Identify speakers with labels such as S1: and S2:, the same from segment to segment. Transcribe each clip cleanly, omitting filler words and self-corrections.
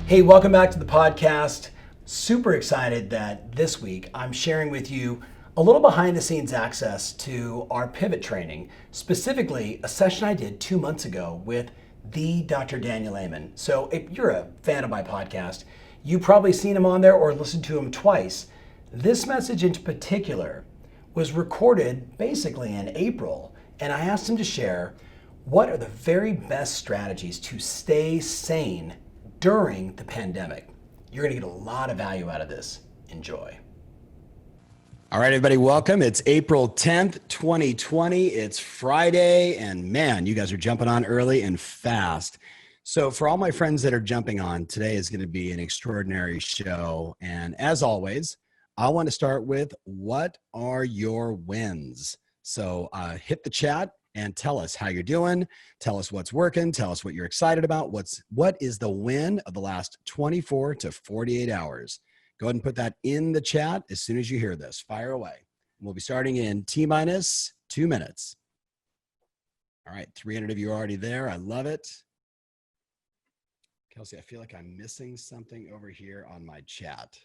S1: Hey, welcome back to the podcast. Super excited that this week I'm sharing with you a little behind the scenes access to our pivot training, specifically a session I did 2 months ago with the Dr. Daniel Amen. So if you're a fan of my podcast, you've probably seen him on there or listened to him twice. This message in particular was recorded basically in April, and I asked him to share what are the very best strategies to stay sane during the pandemic. You're going to get a lot of value out of this. Enjoy. All right, everybody, welcome. It's April 10th, 2020. It's Friday, and man, you guys are jumping on early and fast. So for all my friends that are jumping on, today is going to be an extraordinary show. And as always, I want to start with, what are your wins? So hit the chat and tell us how you're doing. Tell us what's working. Tell us what you're excited about. What is the win of the last 24 to 48 hours? Go ahead and put that in the chat as soon as you hear this. Fire away. We'll be starting in T-minus 2 minutes. All right, 300 of you are already there. I love it. Kelsey, I feel like I'm missing something over here on my chat.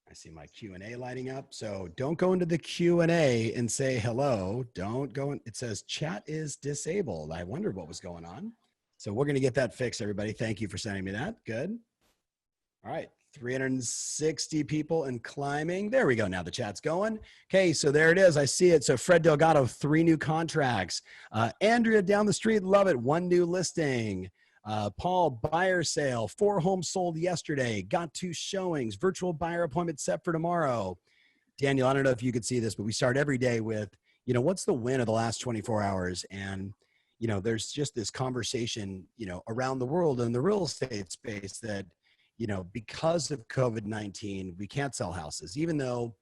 S1: I see my Q&A lighting up. So don't go into the Q&A and say hello. Don't go in. It says chat is disabled. I wondered what was going on. So we're going to get that fixed, everybody. Thank you for sending me that. Good. All right. 360 people and climbing. There we go. Now the chat's going. Okay. So there it is. I see it. So Fred Delgado, 3 new contracts. Andrea down the street. Love it. 1 new listing. Paul, buyer sale, 4 homes sold yesterday, got 2 showings, virtual buyer appointment set for tomorrow. Daniel, I don't know if you could see this, but we start every day with, what's the win of the last 24 hours? And, there's just this conversation, around the world in the real estate space that, because of COVID-19, we can't sell houses, even though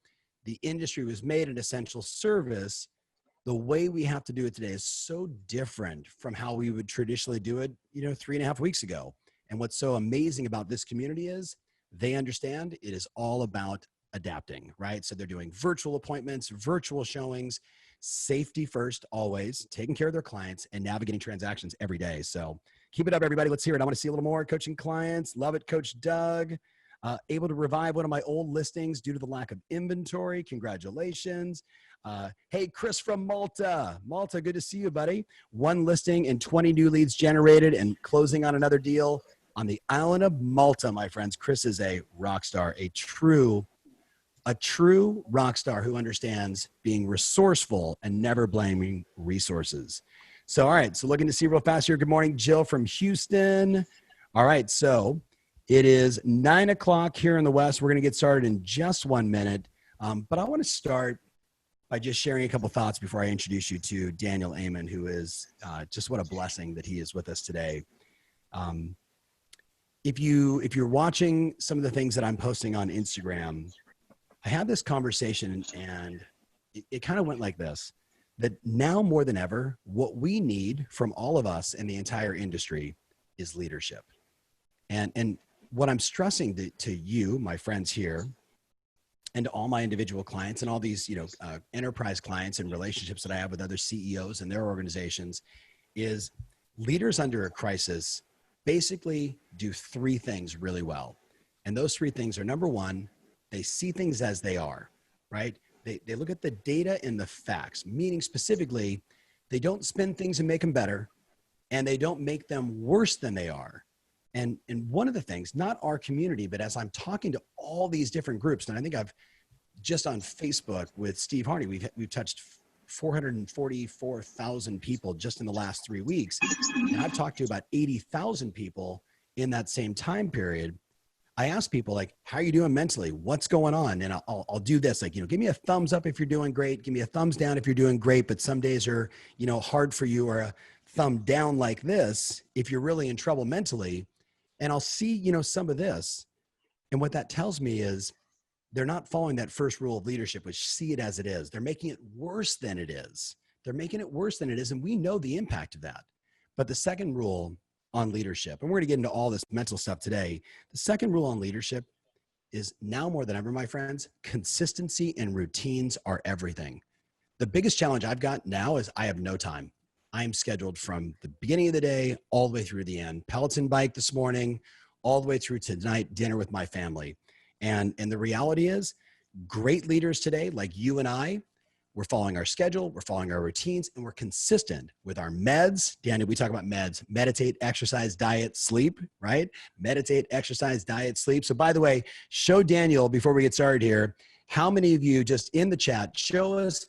S1: the industry was made an essential service. The way we have to do it today is so different from how we would traditionally do it, 3.5 weeks ago. And what's so amazing about this community is they understand it is all about adapting, right? So they're doing virtual appointments, virtual showings, safety first, always taking care of their clients and navigating transactions every day. So keep it up, everybody. Let's hear it. I want to see a little more coaching clients. Love it, Coach Doug. Able to revive one of my old listings due to the lack of inventory. Congratulations. Hey, Chris from Malta. Malta, good to see you, buddy. 1 listing and 20 new leads generated and closing on another deal on the island of Malta, my friends. Chris is a rock star, a true rock star who understands being resourceful and never blaming resources. So, all right. So looking to see real fast here. Good morning, Jill from Houston. All right. So it is 9 o'clock here in the West. We're going to get started in just 1 minute. But I want to start by just sharing a couple thoughts before I introduce you to Daniel Amen, who is just what a blessing that he is with us today. If you're watching some of the things that I'm posting on Instagram, I had this conversation and it kind of went like this, that now more than ever, what we need from all of us in the entire industry is leadership. And what I'm stressing to you, my friends here, and to all my individual clients and all these, enterprise clients and relationships that I have with other CEOs and their organizations, is leaders under a crisis basically do 3 things really well. And those 3 things are, number 1, they see things as they are, right? They look at the data and the facts, meaning specifically, they don't spin things and make them better, and they don't make them worse than they are. And one of the things, not our community, but as I'm talking to all these different groups, and I think I've just on Facebook with Steve Harney, we've touched 444,000 people just in the last 3 weeks. And I've talked to about 80,000 people in that same time period. I ask people, like, how are you doing mentally? What's going on? And I'll do this, like, give me a thumbs up if you're doing great. Give me a thumbs down if you're doing great, but some days are, hard for you, or a thumb down like this if you're really in trouble mentally. And I'll see, some of this. And what that tells me is they're not following that first rule of leadership, which see it as it is. They're making it worse than it is. They're making it worse than it is. And we know the impact of that. But the second rule on leadership, and we're going to get into all this mental stuff today. The second rule on leadership is, now more than ever, my friends, consistency and routines are everything. The biggest challenge I've got now is I have no time. I'm scheduled from the beginning of the day all the way through the end. Peloton bike this morning, all the way through to tonight, dinner with my family. And the reality is, great leaders today, like you and I, we're following our schedule, we're following our routines, and we're consistent with our meds. Daniel, we talk about meds: meditate, exercise, diet, sleep, right? Meditate, exercise, diet, sleep. So by the way, show Daniel, before we get started here, how many of you just in the chat, show us,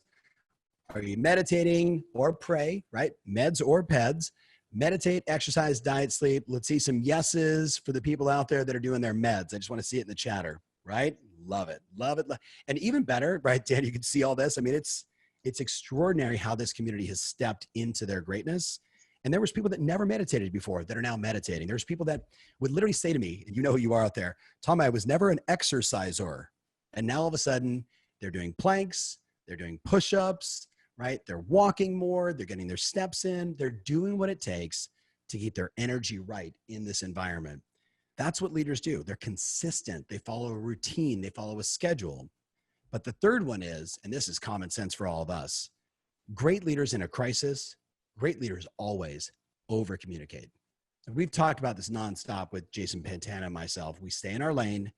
S1: are you meditating or pray, right? Meds or PEDs. Meditate, exercise, diet, sleep. Let's see some yeses for the people out there that are doing their meds. I just want to see it in the chatter, right? Love it. Love it. And even better, right, Dan, you can see all this. I mean, it's extraordinary how this community has stepped into their greatness. And there was people that never meditated before that are now meditating. There's people that would literally say to me, and you know who you are out there, Tom, I was never an exerciser. And now all of a sudden they're doing planks, they're doing push-ups, right? They're walking more, they're getting their steps in, they're doing what it takes to keep their energy right in this environment. That's what leaders do. They're consistent. They follow a routine. They follow a schedule. But the third one is, and this is common sense for all of us, great leaders in a crisis, great leaders always over communicate. And we've talked about this nonstop with Jason Pantana and myself. We stay in our lane.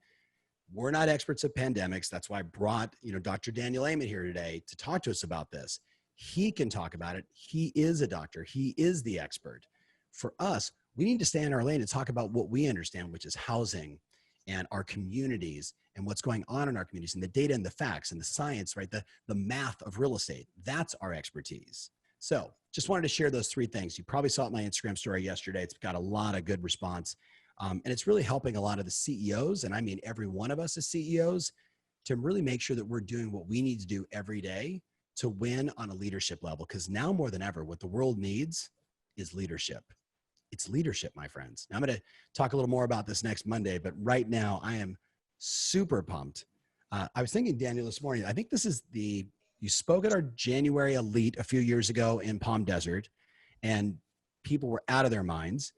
S1: We're not experts at pandemics. That's why I brought, Dr. Daniel Amen here today to talk to us about this. He can talk about it. He is a doctor. He is the expert. For us, we need to stay in our lane and talk about what we understand, which is housing and our communities and what's going on in our communities and the data and the facts and the science, right? The math of real estate. That's our expertise. So just wanted to share those three things. You probably saw it in my Instagram story yesterday. It's got a lot of good response. And it's really helping a lot of the CEOs, and I mean every one of us as CEOs, to really make sure that we're doing what we need to do every day to win on a leadership level. Because now more than ever, what the world needs is leadership. It's leadership, my friends. Now, I'm going to talk a little more about this next Monday, but right now I am super pumped. I was thinking, Daniel, this morning, I think this is you spoke at our January Elite a few years ago in Palm Desert, and people were out of their minds.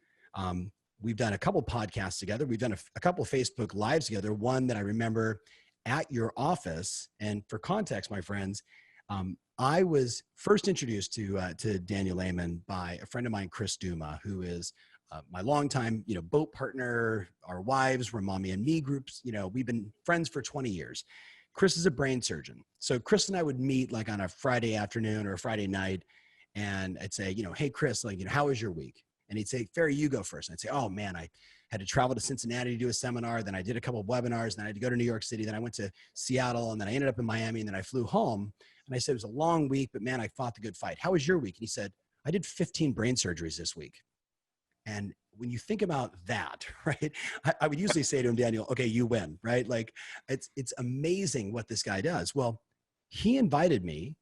S1: We've done a couple podcasts together. We've done a couple Facebook Lives together. One that I remember at your office. And for context, my friends, I was first introduced to Daniel Amen by a friend of mine, Chris Duma, who is my longtime, boat partner. Our wives were Mommy and Me groups. We've been friends for 20 years. Chris is a brain surgeon. So Chris and I would meet like on a Friday afternoon or a Friday night. And I'd say, hey, Chris, how was your week? And he'd say, Ferry, you go first. And I'd say, oh man, I had to travel to Cincinnati to do a seminar. Then I did a couple of webinars. Then I had to go to New York City. Then I went to Seattle. And then I ended up in Miami. And then I flew home. And I said, it was a long week, but man, I fought the good fight. How was your week? And he said, I did 15 brain surgeries this week. And when you think about that, right, I would usually say to him, Daniel, okay, you win, right? Like it's amazing what this guy does. Well, he invited me.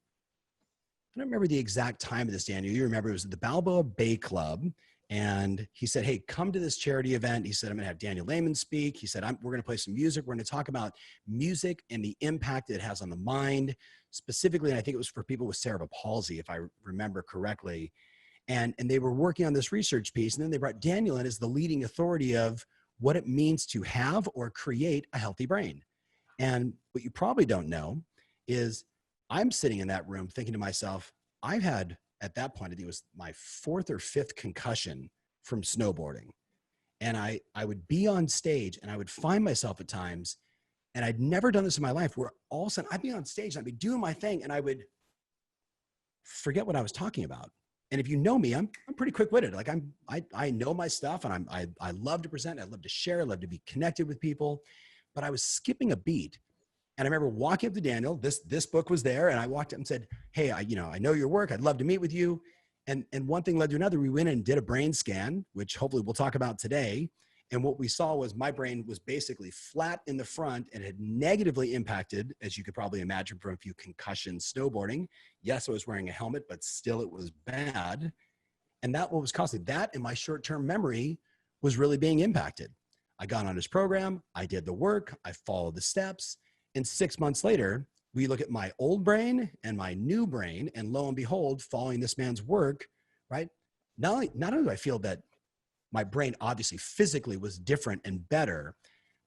S1: I don't remember the exact time of this, Daniel. You remember it was at the Balboa Bay Club. And he said, hey, come to this charity event. He said, I'm going to have Daniel Amen speak. He said, we're going to play some music. We're going to talk about music and the impact it has on the mind. Specifically, and I think it was for people with cerebral palsy, if I remember correctly. And they were working on this research piece. And then they brought Daniel in as the leading authority of what it means to have or create a healthy brain. And what you probably don't know is I'm sitting in that room thinking to myself, I've had, at that point, I think it was my 4th or 5th concussion from snowboarding. And I would be on stage and I would find myself at times, and I'd never done this in my life, where all of a sudden I'd be on stage and I'd be doing my thing and I would forget what I was talking about. And if you know me, I'm pretty quick-witted. Like I know my stuff, and I love to present. I love to share. I love to be connected with people, but I was skipping a beat. And I remember walking up to Daniel, this book was there, and I walked up and said, hey, I know your work. I'd love to meet with you. And one thing led to another. We went and did a brain scan, which hopefully we'll talk about today. And what we saw was my brain was basically flat in the front and had negatively impacted, as you could probably imagine, from a few concussions snowboarding. Yes, I was wearing a helmet, but still it was bad. And that what was costly. That and my short-term memory was really being impacted. I got on his program. I did the work. I followed the steps. And 6 months later, we look at my old brain and my new brain, and lo and behold, following this man's work, right? Not only do I feel that my brain obviously physically was different and better,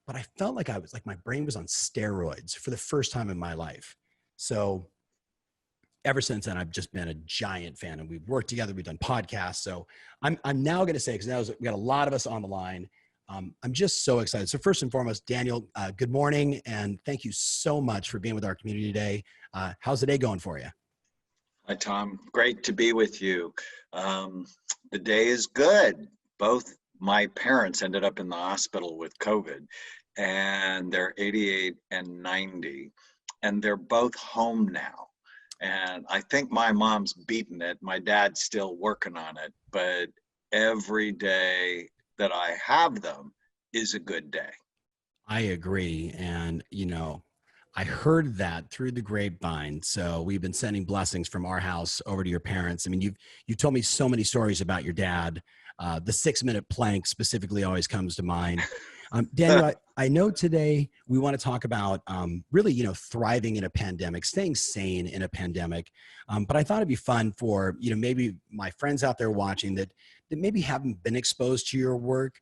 S1: but I felt like my brain was on steroids for the first time in my life. So ever since then, I've just been a giant fan, and we've worked together. We've done podcasts. So I'm now going to say, because now we got a lot of us on the line. I'm just so excited. So first and foremost, Daniel, good morning, and thank you so much for being with our community today. How's the day going for you?
S2: Hi, Tom. Great to be with you. The day is good. Both my parents ended up in the hospital with COVID, and they're 88 and 90, and they're both home now. And I think my mom's beaten it. My dad's still working on it, but every day that I have them is a good day.
S1: I agree. And, I heard that through the grapevine. So we've been sending blessings from our house over to your parents. I mean, you've told me so many stories about your dad. The 6-minute plank specifically always comes to mind. Daniel, I know today we want to talk about really, thriving in a pandemic, staying sane in a pandemic. But I thought it'd be fun for, maybe my friends out there watching that maybe haven't been exposed to your work.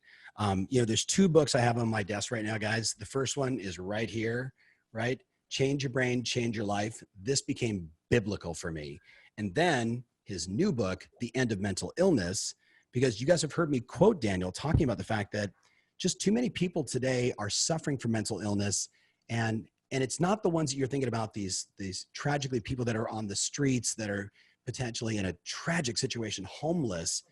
S1: There's 2 books I have on my desk right now, guys. The first one is right here, right? Change Your Brain, Change Your Life. This became biblical for me. And then his new book, The End of Mental Illness, because you guys have heard me quote Daniel talking about the fact that just too many people today are suffering from mental illness. And it's not the ones that you're thinking about, these tragically people that are on the streets that are potentially in a tragic situation, homeless.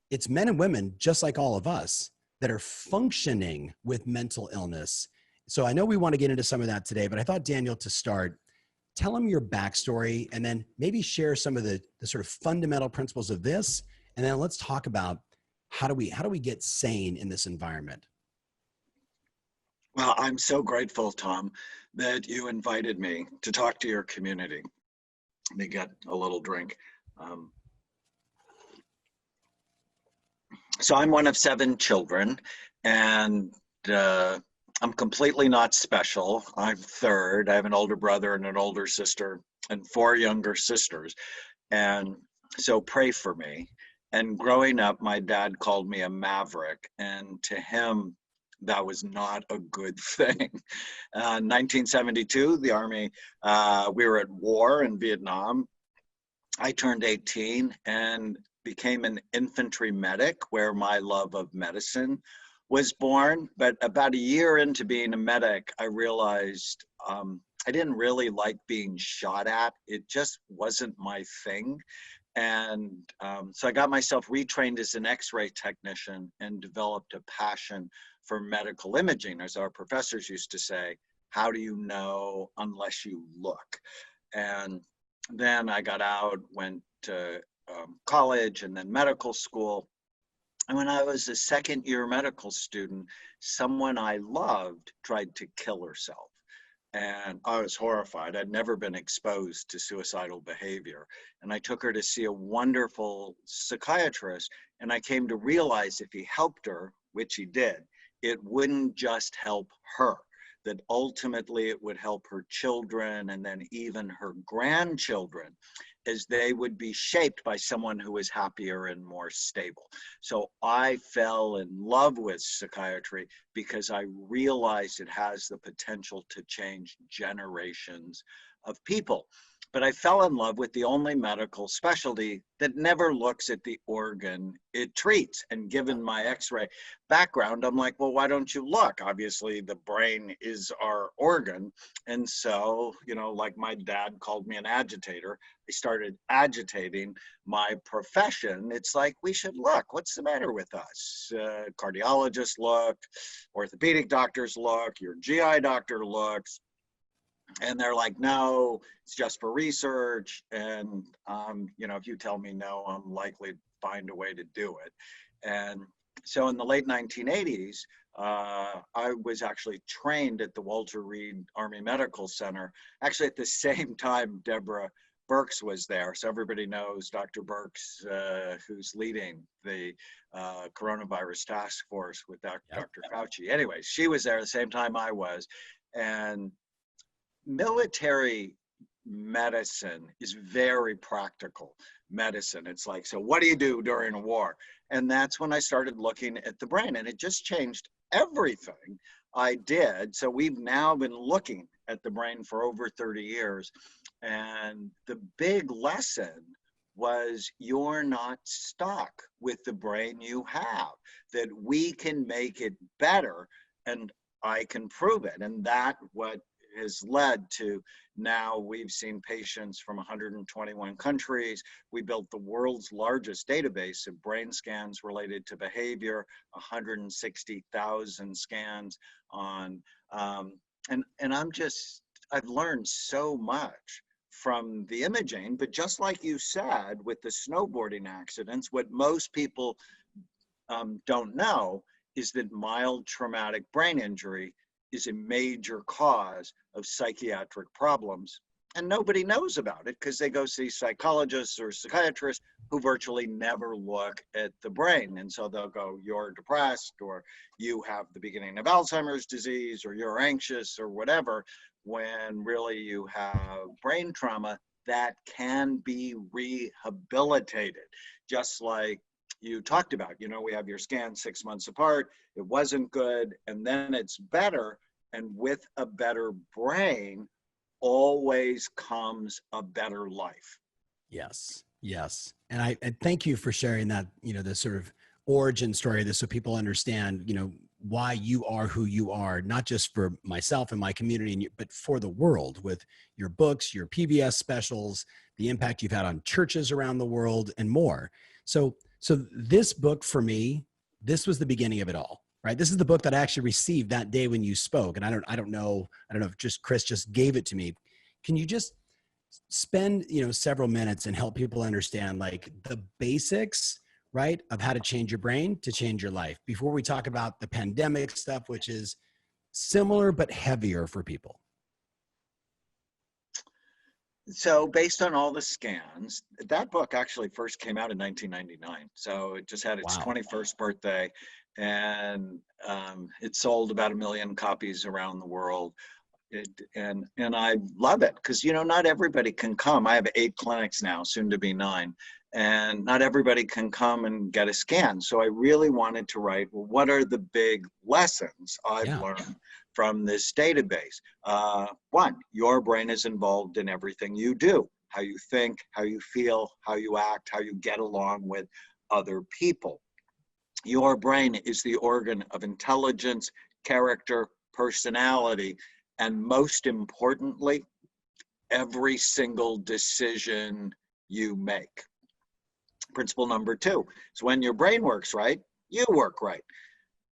S1: It's men and women, just like all of us, that are functioning with mental illness. So I know we want to get into some of that today, but I thought, Daniel, to start, tell them your backstory and then maybe share some of the sort of fundamental principles of this. And then let's talk about how do we get sane in this environment?
S2: Well, I'm so grateful, Tom, that you invited me to talk to your community. Let me get a little drink. So I'm one of 7 children, and I'm completely not special. I'm third. I have an older brother and an older sister and 4 younger sisters. And so pray for me. And growing up, my dad called me a maverick, and to him, that was not a good thing. 1972, the Army, we were at war in Vietnam. I turned 18 and became an infantry medic, where my love of medicine was born. But about a year into being a medic, I realized I didn't really like being shot at. It just wasn't my thing. And so I got myself retrained as an X-ray technician and developed a passion for medical imaging. As our professors used to say, how do you know unless you look? And then I got out, went to college and then medical school. And when I was a 2nd-year medical student, someone I loved tried to kill herself. And I was horrified. I'd never been exposed to suicidal behavior. And I took her to see a wonderful psychiatrist. And I came to realize if he helped her, which he did, it wouldn't just help her, that ultimately it would help her children and then even her grandchildren, as they would be shaped by someone who was happier and more stable. So I fell in love with psychiatry because I realized it has the potential to change generations of people. But I fell in love with the only medical specialty that never looks at the organ it treats. And given my X-ray background, I'm like, well, why don't you look? Obviously, the brain is our organ. And so, like my dad called me an agitator, I started agitating my profession. It's like, we should look. What's the matter with us? Cardiologists look, orthopedic doctors look, your GI doctor looks. And they're like, no, it's just for research. And, if you tell me no, I'm likely to find a way to do it. And so in the late 1980s, I was actually trained at the Walter Reed Army Medical Center, actually at the same time Deborah Birx was there. So everybody knows Dr. Birx, who's leading the coronavirus task force with Dr. Fauci. Anyways, she was there at the same time I was. And military medicine is very practical medicine. It's like, so what do you do during a war? And that's when I started looking at the brain, and it just changed everything I did. So we've now been looking at the brain for over 30 years. And the big lesson was you're not stuck with the brain you have, that we can make it better, and I can prove it. And that what has led to now we've seen patients from 121 countries. We built the world's largest database of brain scans related to behavior, 160,000 scans on, and I've learned so much from the imaging. But just like you said with the snowboarding accidents, what most people don't know is that mild traumatic brain injury is a major cause of psychiatric problems. And nobody knows about it because they go see psychologists or psychiatrists who virtually never look at the brain. And so they'll go, you're depressed, or you have the beginning of Alzheimer's disease, or you're anxious, or whatever, when really you have brain trauma that can be rehabilitated. Just like you talked about, we have your scan 6 months apart, it wasn't good, and then it's better. And with a better brain, always comes a better life.
S1: Yes. Yes. And I thank you for sharing that, the sort of origin story of this, so people understand, why you are who you are, not just for myself and my community, but for the world, with your books, your PBS specials, the impact you've had on churches around the world, and more. So this book, for me, this was the beginning of it all, right? This is the book that I actually received that day when you spoke. And I don't know if just Chris just gave it to me. Can you just spend, several minutes and help people understand like the basics, right, of how to change your brain to change your life, before we talk about the pandemic stuff, which is similar but heavier for people?
S2: So based on all the scans, that book actually first came out in 1999. So it just had its
S1: Wow.
S2: 21st birthday, and it sold about 1 million copies around the world. And I love it because, not everybody can come. I have 8 clinics now, soon to be 9, and not everybody can come and get a scan. So I really wanted to write, well, what are the big lessons I've learned from this database? One, your brain is involved in everything you do, how you think, how you feel, how you act, how you get along with other people. Your brain is the organ of intelligence, character, personality, and most importantly, every single decision you make. Principle number 2 is when your brain works right, you work right.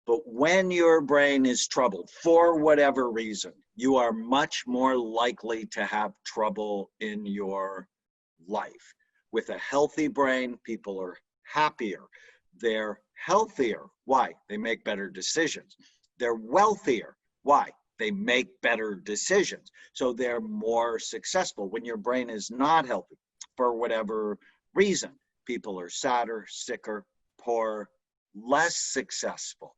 S2: But when your brain is troubled for whatever reason, you are much more likely to have trouble in your life. With a healthy brain, people are happier. They're healthier. Why? They make better decisions. They're wealthier. Why? They make better decisions. So they're more successful. When your brain is not healthy, for whatever reason, people are sadder, sicker, poorer, less successful.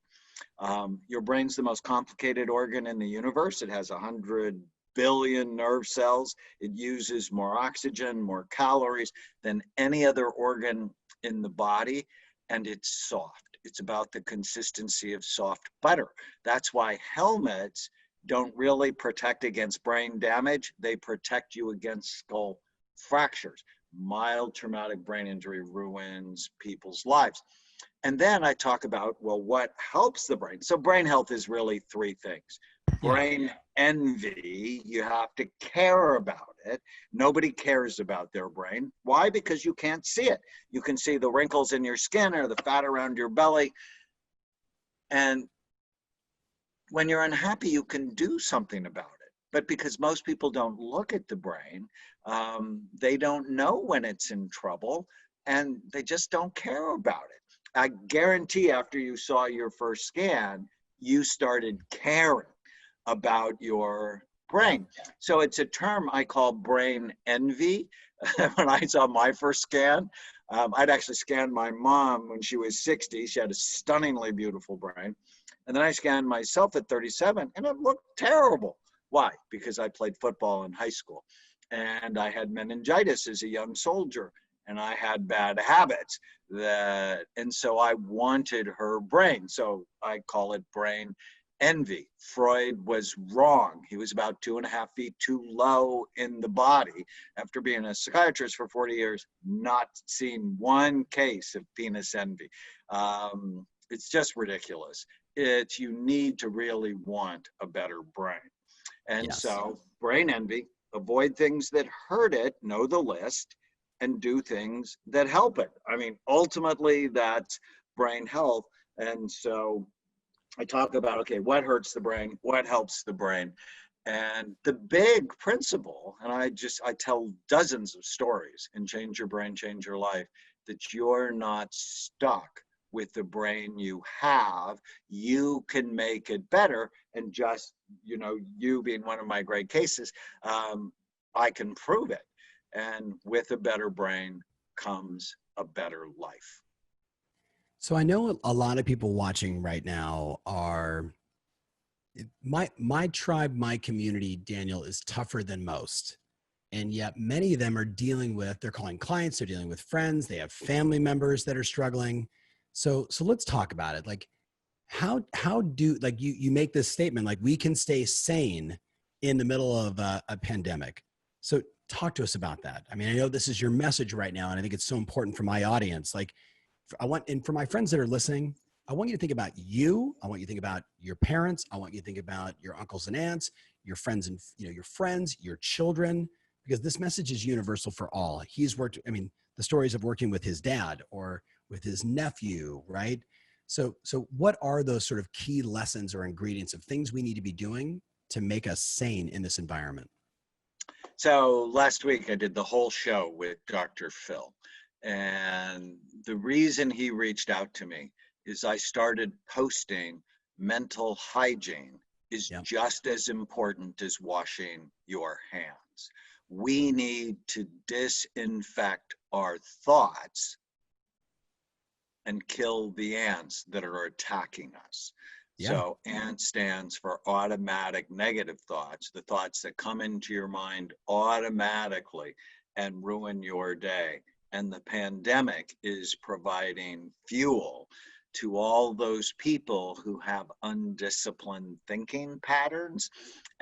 S2: Your brain's the most complicated organ in the universe. It has 100 billion nerve cells. It uses more oxygen, more calories than any other organ in the body, and it's soft. It's about the consistency of soft butter. That's why helmets don't really protect against brain damage. They protect you against skull fractures. Mild traumatic brain injury ruins people's lives. And then I talk about, well, what helps the brain? So brain health is really 3 things. Brain envy, you have to care about it. Nobody cares about their brain. Why? Because you can't see it. You can see the wrinkles in your skin or the fat around your belly. And when you're unhappy, you can do something about it. But because most people don't look at the brain, they don't know when it's in trouble, and they just don't care about it. I guarantee after you saw your first scan, you started caring about your brain. So it's a term I call brain envy. When I saw my first scan, I'd actually scanned my mom when she was 60. She had a stunningly beautiful brain. And then I scanned myself at 37, and it looked terrible. Why? Because I played football in high school, and I had meningitis as a young soldier, and I had bad habits. And so I wanted her brain. So I call it brain Envy. Freud was wrong. He was about 2.5 feet too low in the body after being a psychiatrist for 40 years, not seen one case of penis envy. It's just ridiculous. You need to really want a better brain. And
S1: Yes.
S2: so brain envy, avoid things that hurt it, know the list, and do things that help it. I mean, ultimately, that's brain health. And so I talk about, okay, what hurts the brain? What helps the brain? And the big principle, and I tell dozens of stories in Change Your Brain, Change Your Life, that you're not stuck with the brain you have. You can make it better. And just, you being one of my great cases, I can prove it. And with a better brain comes a better life.
S1: So I know a lot of people watching right now are my tribe, my community, Daniel, is tougher than most. And yet many of them are they're calling clients, they're dealing with friends, they have family members that are struggling. So let's talk about it. Like how do, like you make this statement, like we can stay sane in the middle of a pandemic. So talk to us about that. I mean, I know this is your message right now, and I think it's so important for my audience. Like and for my friends that are listening, I want you to think about you. I want you to think about your parents. I want you to think about your uncles and aunts, your friends and your friends, your children, because this message is universal for all. The stories of working with his dad or with his nephew, right? So what are those sort of key lessons or ingredients of things we need to be doing to make us sane in this environment?
S2: So last week I did the whole show with Dr. Phil. And the reason he reached out to me is I started posting mental hygiene is just as important as washing your hands. We need to disinfect our thoughts and kill the ants that are attacking us.
S1: Yeah.
S2: So ANT stands for automatic negative thoughts, the thoughts that come into your mind automatically and ruin your day. And the pandemic is providing fuel to all those people who have undisciplined thinking patterns.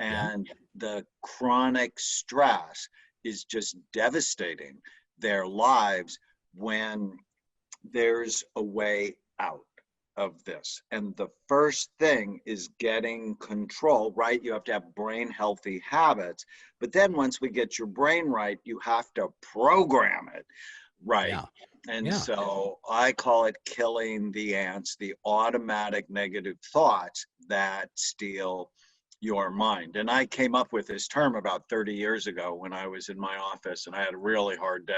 S2: And the chronic stress is just devastating their lives when there's a way out of this. And the first thing is getting control, right? You have to have brain healthy habits. But then once we get your brain right, you have to program it right.
S1: Yeah.
S2: And so I call it killing the ants, the automatic negative thoughts that steal your mind. And I came up with this term about 30 years ago when I was in my office and I had a really hard day.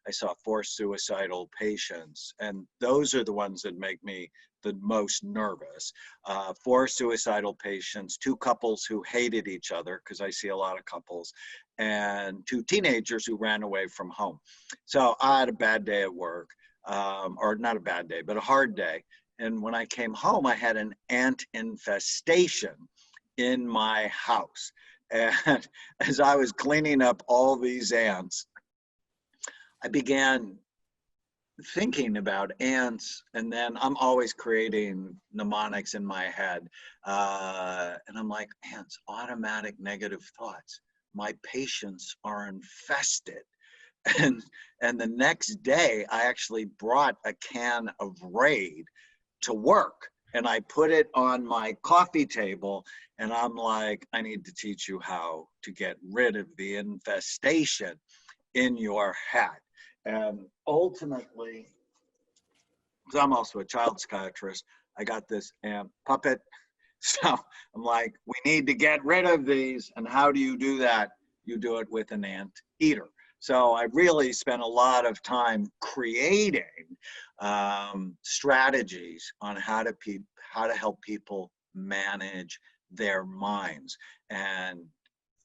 S2: I saw 4 suicidal patients, and those are the ones that make me the most nervous. 4 suicidal patients, 2 couples who hated each other, because I see a lot of couples, and 2 teenagers who ran away from home. So I had a bad day at work, or not a bad day, but a hard day. And when I came home, I had an ant infestation in my house. And as I was cleaning up all these ants, I began thinking about ants, and then I'm always creating mnemonics in my head. And I'm like, ants, automatic negative thoughts. My patients are infested. And the next day, I actually brought a can of Raid to work. And I put it on my coffee table, and I'm like, I need to teach you how to get rid of the infestation in your head. And ultimately, because I'm also a child psychiatrist, I got this ant puppet. So I'm like, we need to get rid of these. And how do you do that? You do it with an ant eater. So I really spent a lot of time creating strategies on how to help people manage their minds. And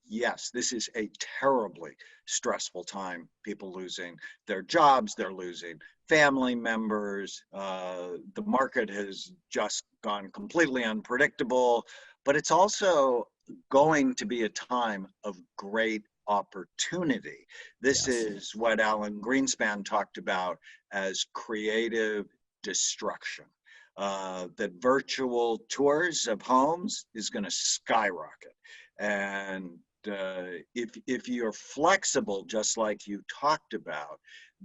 S2: yes, this is a terribly stressful time. People losing their jobs, they're losing family members. The market has just gone completely unpredictable, but it's also going to be a time of great opportunity. This is what Alan Greenspan talked about as creative destruction. that virtual tours of homes is going to skyrocket. And if you're flexible, just like you talked about,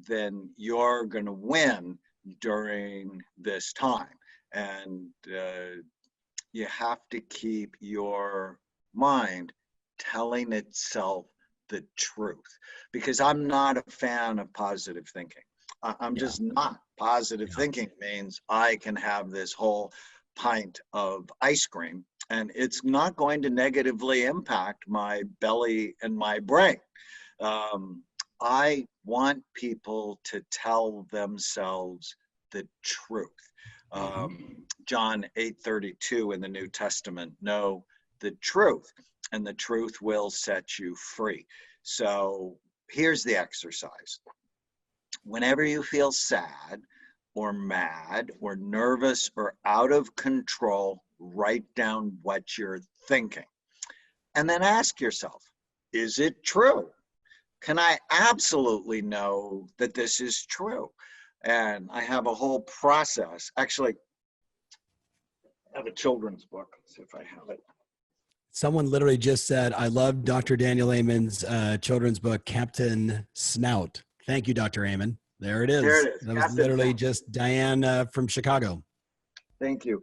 S2: then you're going to win during this time. And you have to keep your mind telling itself the truth, because I'm not a fan of positive thinking. I'm just not. Positive thinking means I can have this whole pint of ice cream and it's not going to negatively impact my belly and my brain. I want people to tell themselves the truth. John 8:32 in the New Testament, know the truth, and the truth will set you free. So here's the exercise. Whenever you feel sad or mad or nervous or out of control, write down what you're thinking. And then ask yourself, is it true? Can I absolutely know that this is true? And I have a whole process. Actually, I have a children's book. Let's see if I have it.
S1: Someone literally just said, I love Dr. Daniel Amen's children's book, Captain Snout. Thank you, Dr. Amen. There it is.
S2: There it is.
S1: That was literally just Diane from Chicago.
S2: Thank you.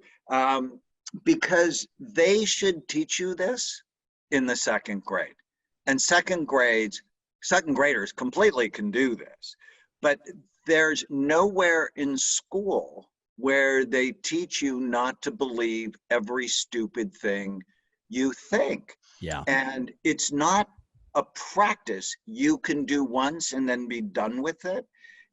S2: Because they should teach you this in the second grade. And second graders completely can do this. But there's nowhere in school where they teach you not to believe every stupid thing you think.
S1: Yeah.
S2: And it's not a practice you can do once and then be done with it.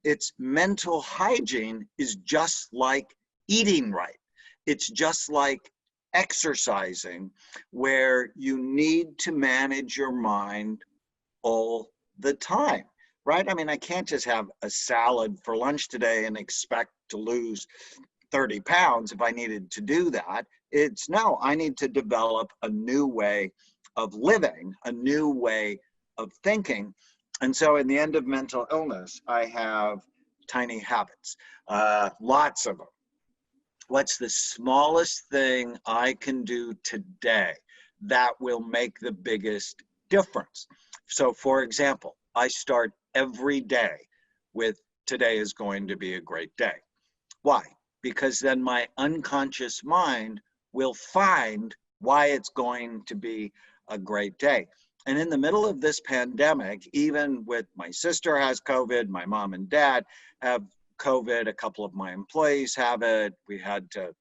S2: It's mental hygiene is just like eating right. It's just like exercising, where you need to manage your mind all the time, right? I mean, I can't just have a salad for lunch today and expect to lose 30 pounds if I needed to do that. It's no, I need to develop a new way of living, a new way of thinking. And so in the end of mental illness, I have tiny habits, lots of them. What's the smallest thing I can do today that will make the biggest difference? So for example, I start every day with today is going to be a great day. Why? Because then my unconscious mind will find why it's going to be a great day. And in the middle of this pandemic, even with my sister has COVID, my mom and dad have COVID, a couple of my employees have it. We had to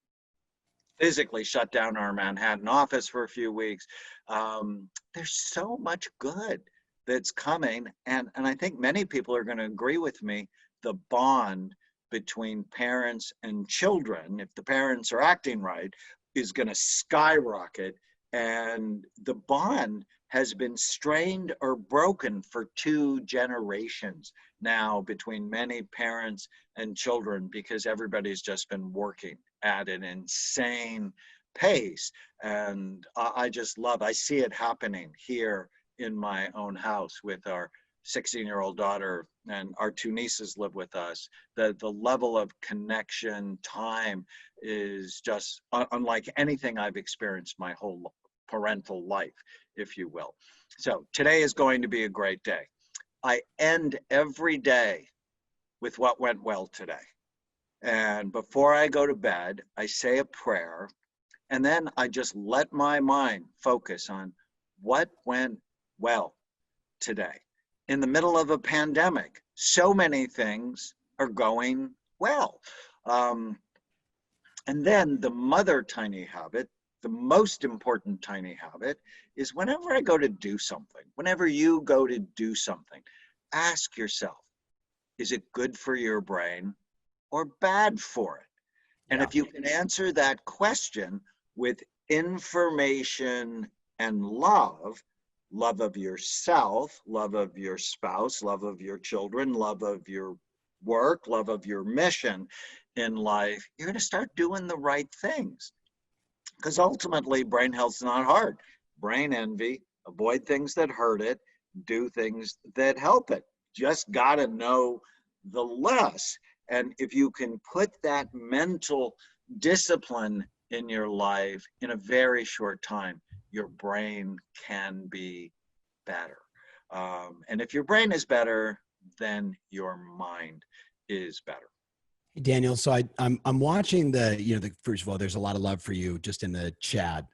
S2: physically shut down our Manhattan office for a few weeks. There's so much good that's coming. And I think many people are going to agree with me, the bond between parents and children, if the parents are acting right, is going to skyrocket. And the bond has been strained or broken for 2 generations now between many parents and children, because everybody's just been working at an insane pace. And I see it happening here in my own house with our 16-year-old daughter, and our 2 nieces live with us. The level of connection, time is just unlike anything I've experienced my whole parental life, if you will. So today is going to be a great day. I end every day with what went well today. And before I go to bed, I say a prayer, and then I just let my mind focus on what went well today. In the middle of a pandemic, so many things are going well. And then the mother tiny habit, the most important tiny habit, is whenever I go to do something, whenever you go to do something, ask yourself, is it good for your brain or bad for it? And if you can answer that question with information and love of yourself, love of your spouse, love of your children, love of your work, love of your mission in life, you're going to start doing the right things. Because ultimately, brain health is not hard. Brain envy, avoid things that hurt it, do things that help it. Just got to know the less. And if you can put that mental discipline in your life in a very short time, your brain can be better. And if your brain is better, then your mind is better.
S1: Hey, Daniel, so I'm watching first of all, there's a lot of love for you just in the chat.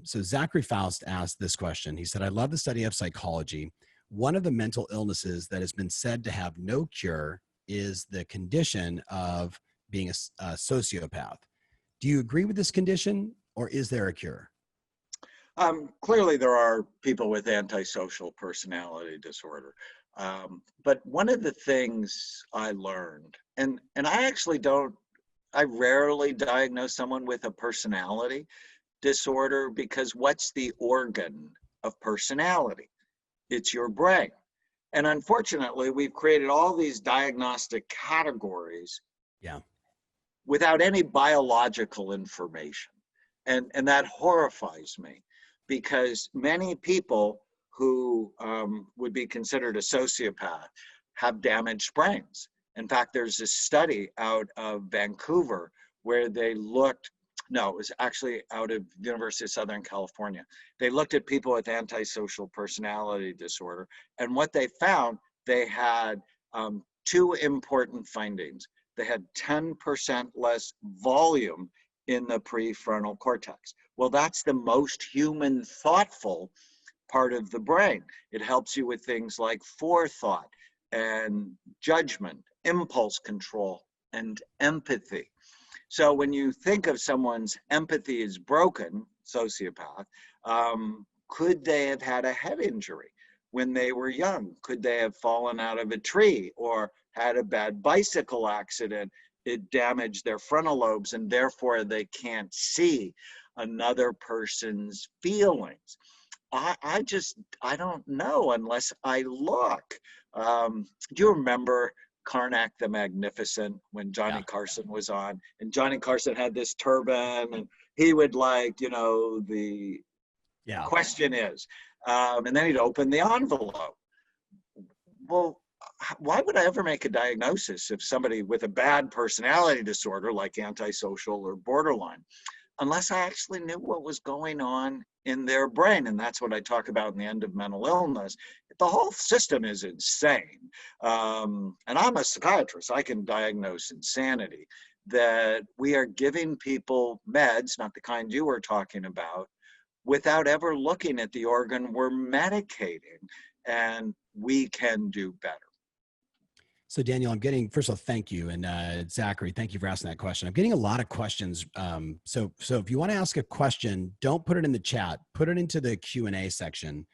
S1: So Zachary Faust asked this question. He said, I love the study of psychology. One of the mental illnesses that has been said to have no cure is the condition of being a sociopath. Do you agree with this condition, or is there a cure?
S2: Clearly, there are people with antisocial personality disorder. But one of the things I learned, and I rarely diagnose someone with a personality disorder, because what's the organ of personality? It's your brain. And unfortunately, we've created all these diagnostic categories without any biological information. And that horrifies me, because many people who would be considered a sociopath have damaged brains. In fact, there's this study out of Vancouver where they looked, no, it was actually out of the University of Southern California. They looked at people with antisocial personality disorder, and what they found, they had two important findings. They had 10% less volume in the prefrontal cortex. Well, that's the most human, thoughtful part of the brain. It helps you with things like forethought and judgment, impulse control, and empathy. So when you think of someone's empathy is broken, sociopath, could they have had a head injury when they were young? Could they have fallen out of a tree or had a bad bicycle accident? It damaged their frontal lobes, and therefore they can't see another person's feelings. I don't know unless I look. Do you remember Karnak the Magnificent when Johnny Carson was on? And Johnny Carson had this turban, and he would the question is, and then he'd open the envelope. Well, why would I ever make a diagnosis of somebody with a bad personality disorder like antisocial or borderline, unless I actually knew what was going on in their brain? And that's what I talk about in the end of mental illness. The whole system is insane. And I'm a psychiatrist. I can diagnose insanity. That we are giving people meds, not the kind you were talking about, without ever looking at the organ we're medicating. And we can do better.
S1: So Daniel, first of all, thank you. And Zachary, thank you for asking that question. I'm getting a lot of questions. So if you want to ask a question, don't put it in the chat, put it into the Q&A section.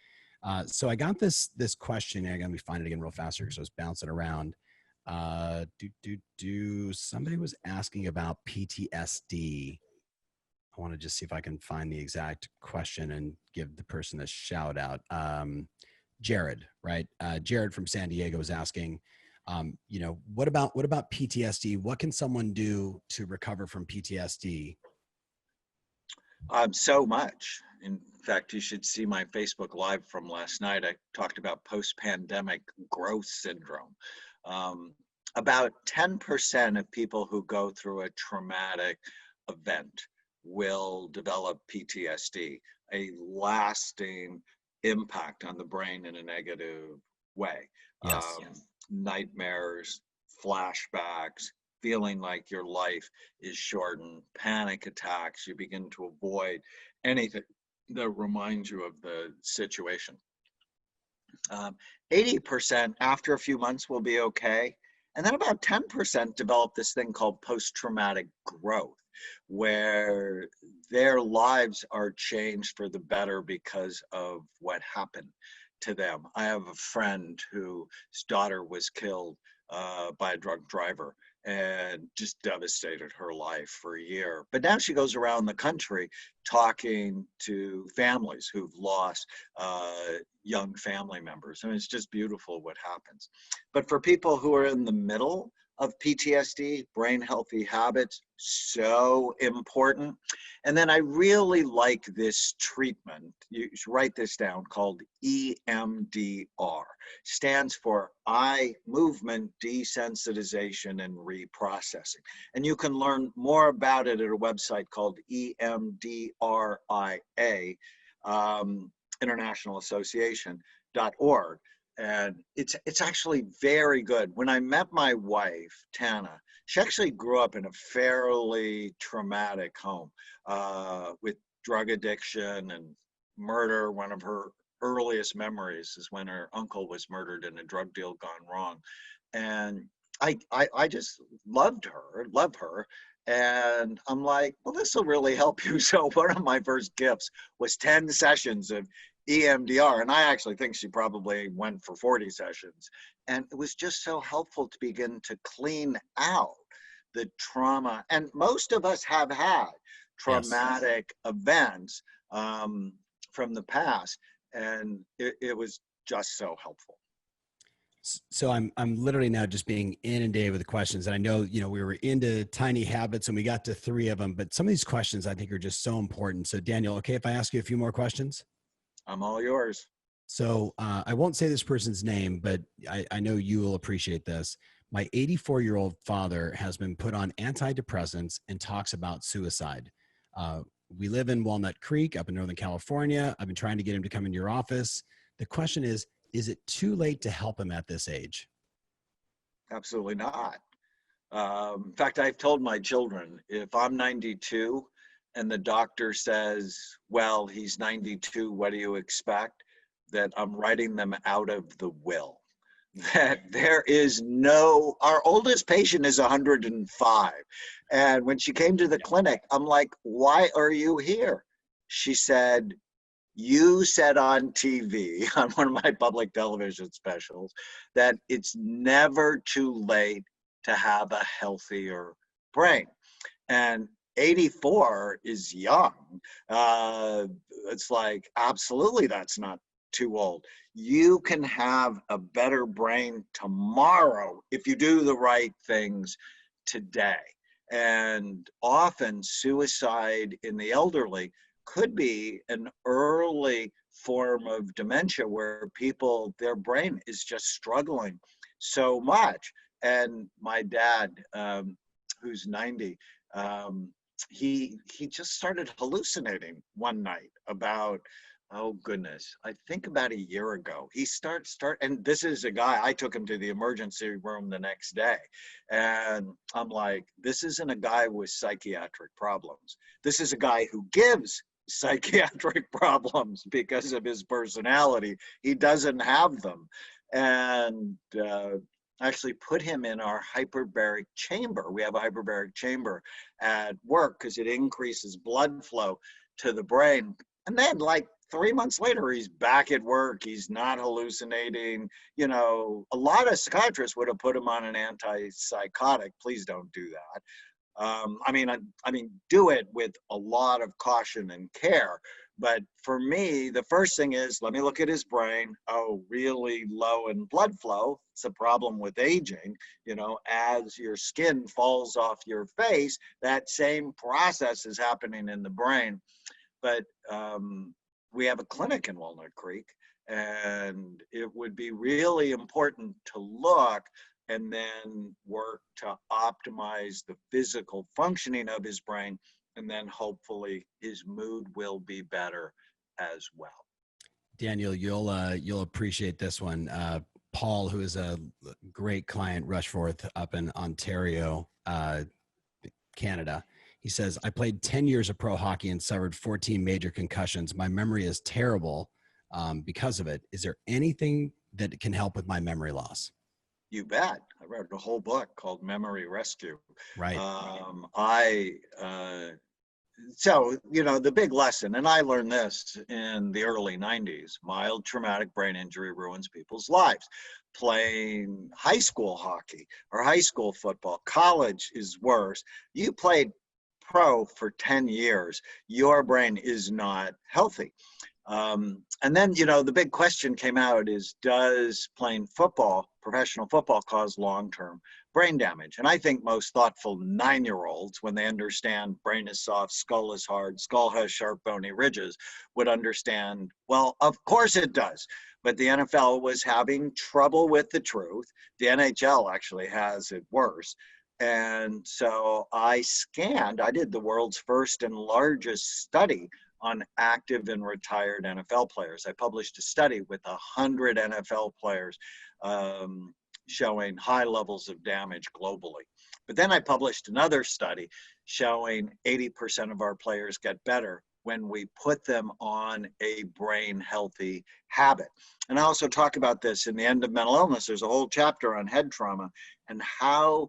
S1: So I got this question. I'm going to find it again real fast because I was bouncing around. Somebody was asking about PTSD. I want to just see if I can find the exact question and give the person a shout out. Jared, right? Jared from San Diego is asking, what about PTSD? What can someone do to recover from PTSD?
S2: So much. In fact, you should see my Facebook Live from last night. I talked about post-pandemic growth syndrome. About 10% of people who go through a traumatic event will develop PTSD, a lasting impact on the brain in a negative way.
S1: Yes.
S2: Nightmares, flashbacks, feeling like your life is shortened, panic attacks. You begin to avoid anything that reminds you of the situation. 80% after a few months will be okay. And then about 10% develop this thing called post-traumatic growth, where their lives are changed for the better because of what happened to them. I have a friend whose daughter was killed by a drunk driver and just devastated her life for a year. But now she goes around the country talking to families who've lost young family members. I mean, it's just beautiful what happens. But for people who are in the middle of PTSD, brain healthy habits, so important. And then I really like this treatment. You should write this down, called EMDR. Stands for eye movement desensitization and reprocessing. And you can learn more about it at a website called EMDRIA, International Association.org. And it's actually very good. When I met my wife, Tana, she actually grew up in a fairly traumatic home with drug addiction and murder. One of her earliest memories is when her uncle was murdered in a drug deal gone wrong. And I just love her. And I'm like, well, this will really help you. So one of my first gifts was 10 sessions of EMDR. And I actually think she probably went for 40 sessions. And it was just so helpful to begin to clean out the trauma. And most of us have had traumatic events from the past. And it was just so helpful.
S1: So I'm literally now just being inundated with questions. And I know, we were into tiny habits and we got to 3 of them, but some of these questions I think are just so important. So Daniel, okay, if I ask you a few more questions?
S2: I'm all yours.
S1: So I won't say this person's name, but I know you will appreciate this. My 84-year-old father has been put on antidepressants and talks about suicide. We live in Walnut Creek up in Northern California. I've been trying to get him to come into your office. The question is it too late to help him at this age?
S2: Absolutely not. In fact, I've told my children, if I'm 92 and the doctor says, well, he's 92, what do you expect? That I'm writing them out of the will. That there is our oldest patient is 105. And when she came to the clinic, I'm like, why are you here? She said, you said on TV, on one of my public television specials, that it's never too late to have a healthier brain. And 84 is young. It's like, absolutely, that's not too old. You can have a better brain tomorrow if you do the right things today. And often suicide in the elderly could be an early form of dementia where their brain is just struggling so much. And my dad, who's 90, he just started hallucinating one night about, oh goodness, I think about a year ago. He and this is a guy, I took him to the emergency room the next day. And I'm like, this isn't a guy with psychiatric problems. This is a guy who gives psychiatric problems because of his personality. He doesn't have them. And actually put him in our hyperbaric chamber. We have a hyperbaric chamber at work because it increases blood flow to the brain. And then like 3 months later, he's back at work. He's not hallucinating. A lot of psychiatrists would have put him on an antipsychotic. Please don't do that. I mean, do it with a lot of caution and care. But for me, the first thing is, let me look at his brain. Oh, really low in blood flow. It's a problem with aging. As your skin falls off your face, that same process is happening in the brain. But we have a clinic in Walnut Creek, and it would be really important to look and then work to optimize the physical functioning of his brain, and then hopefully his mood will be better as well.
S1: Daniel, you'll appreciate this one. Paul, who is a great client, Rushforth up in Ontario, Canada. He says, I played 10 years of pro hockey and suffered 14 major concussions. My memory is terrible because of it. Is there anything that can help with my memory loss?
S2: You bet. I read a whole book called Memory Rescue.
S1: Right.
S2: So, the big lesson, and I learned this in the early 90s, mild traumatic brain injury ruins people's lives. Playing high school hockey or high school football, college is worse. You played pro for 10 years, your brain is not healthy. And then, the big question came out is, does playing football, professional football, cause long-term brain damage? And I think most thoughtful 9-year-olds, when they understand brain is soft, skull is hard, skull has sharp bony ridges, would understand, well, of course it does. But the NFL was having trouble with the truth. The NHL actually has it worse. And so I did the world's first and largest study on active and retired NFL players. I published a study with 100 NFL players showing high levels of damage globally. But then I published another study showing 80% of our players get better when we put them on a brain healthy habit. And I also talk about this in the End of Mental Illness. There's a whole chapter on head trauma and how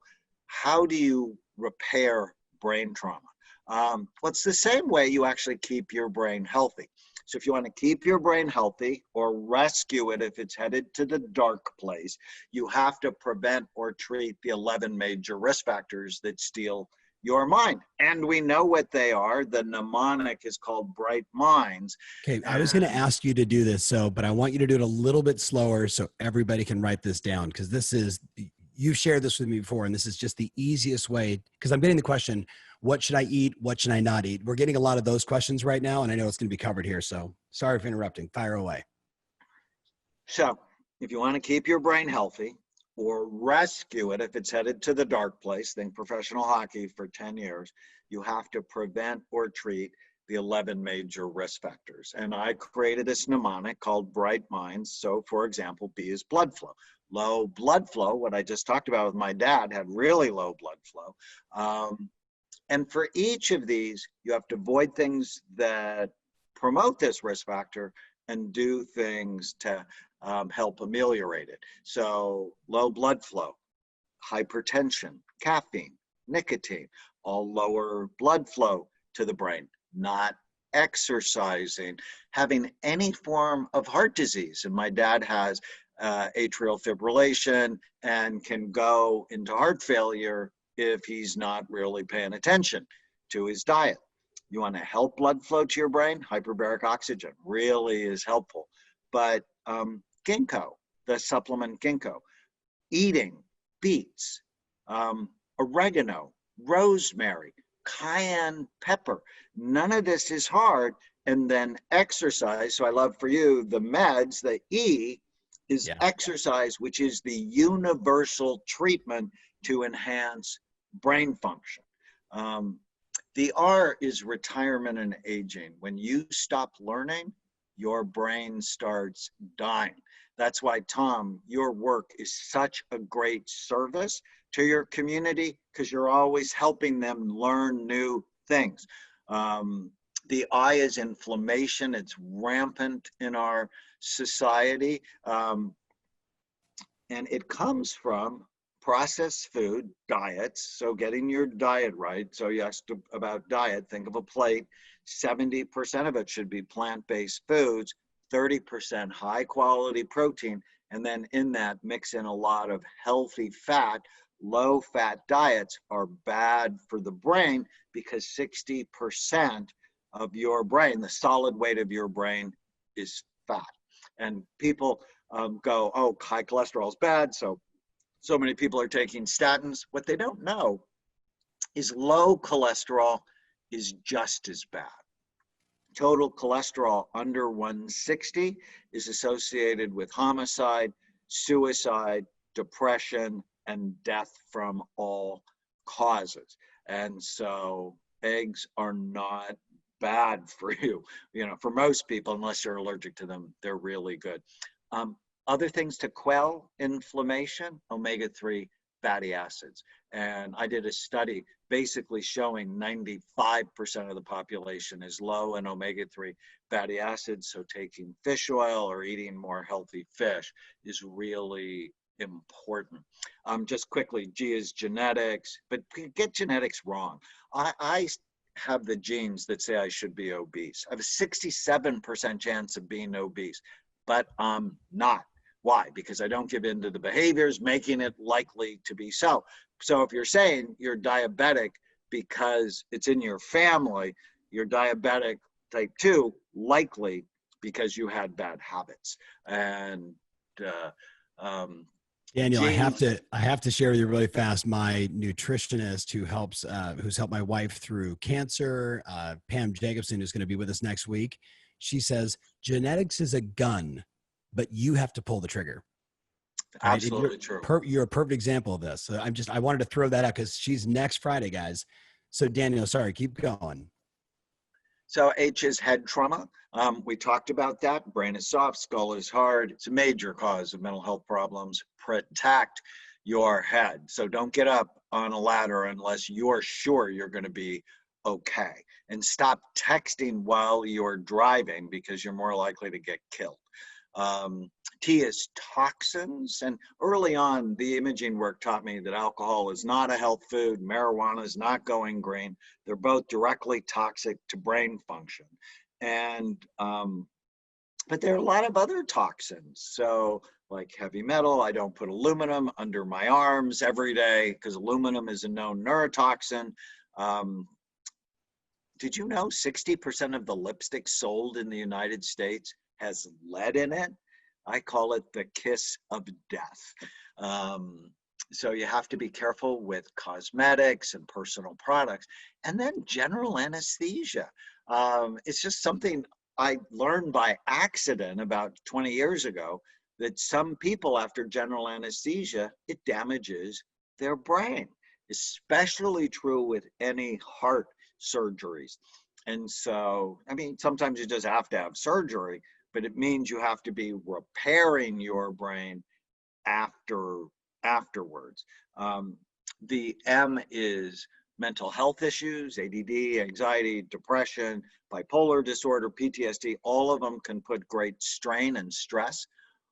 S2: do you repair brain trauma? Well, it's the same way you actually keep your brain healthy. So if you want to keep your brain healthy or rescue it if it's headed to the dark place, you have to prevent or treat the 11 major risk factors that steal your mind. And we know what they are. The mnemonic is called Bright Minds.
S1: Okay, I was going to ask you to do this, but I want you to do it a little bit slower so everybody can write this down, because you've shared this with me before, and this is just the easiest way, because I'm getting the question, what should I eat? What should I not eat? We're getting a lot of those questions right now, and I know it's going to be covered here. So sorry for interrupting. Fire away.
S2: So if you want to keep your brain healthy or rescue it if it's headed to the dark place, think professional hockey for 10 years, you have to prevent or treat the 11 major risk factors. And I created this mnemonic called Bright Minds. So for example, B is blood flow. Low blood flow, what I just talked about with my dad, had really low blood flow. And for each of these, you have to avoid things that promote this risk factor and do things to help ameliorate it. So low blood flow, hypertension, caffeine, nicotine, all lower blood flow to the brain, not exercising, having any form of heart disease. And my dad has atrial fibrillation and can go into heart failure if he's not really paying attention to his diet. You want to help blood flow to your brain? Hyperbaric oxygen really is helpful. But ginkgo, the supplement ginkgo, eating beets, oregano, rosemary, cayenne pepper, none of this is hard. And then exercise. So I love for you, the meds, the E is exercise, which is the universal treatment to enhance brain function. The R is retirement and aging. When you stop learning, your brain starts dying. That's why, Tom, your work is such a great service to your community, because you're always helping them learn new things. The I is inflammation. It's rampant in our society. And it comes from processed food, diets. So getting your diet right. So you asked about diet, think of a plate. 70% of it should be plant-based foods, 30% high quality protein. And then in that, mix in a lot of healthy fat. Low fat diets are bad for the brain because 60% of your brain, the solid weight of your brain, is fat. And people go, oh, high cholesterol is bad, so many people are taking statins. What they don't know is low cholesterol is just as bad. Total cholesterol under 160 is associated with homicide, suicide, depression, and death from all causes. And so eggs are not bad for you. For most people, unless you're allergic to them, they're really good. Other things to quell inflammation, omega-3 fatty acids. And I did a study basically showing 95% of the population is low in omega-3 fatty acids. So taking fish oil or eating more healthy fish is really important. Just quickly, G is genetics, but get genetics wrong. I have the genes that say I should be obese. I have a 67% chance of being obese, but I'm not. Why? Because I don't give in to the behaviors, making it likely to be so. So if you're saying you're diabetic because it's in your family, you're diabetic type 2, likely because you had bad habits. And
S1: Daniel,
S2: genes.
S1: I have to share with you really fast. My nutritionist who's helped my wife through cancer, Pam Jacobson, who's going to be with us next week. She says genetics is a gun, but you have to pull the trigger. Right?
S2: Absolutely true.
S1: You're a perfect example of this. So I wanted to throw that out because she's next Friday, guys. So Daniel, sorry, keep going.
S2: So H is head trauma. We talked about that. Brain is soft, skull is hard. It's a major cause of mental health problems. Protect your head. So don't get up on a ladder unless you're sure you're going to be okay. And stop texting while you're driving because you're more likely to get killed. T is toxins. And early on, the imaging work taught me that alcohol is not a health food. Marijuana is not going green. They're both directly toxic to brain function. And, but there are a lot of other toxins. So like heavy metal, I don't put aluminum under my arms every day because aluminum is a known neurotoxin. Did you know 60% of the lipstick sold in the United States has lead in it? I call it the kiss of death. So you have to be careful with cosmetics and personal products. And then general anesthesia. It's just something I learned by accident about 20 years ago, that some people after general anesthesia, it damages their brain, especially true with any heart surgeries. And so, I mean, sometimes you just have to have surgery, but it means you have to be repairing your brain afterwards. The M is mental health issues, ADD, anxiety, depression, bipolar disorder, PTSD. All of them can put great strain and stress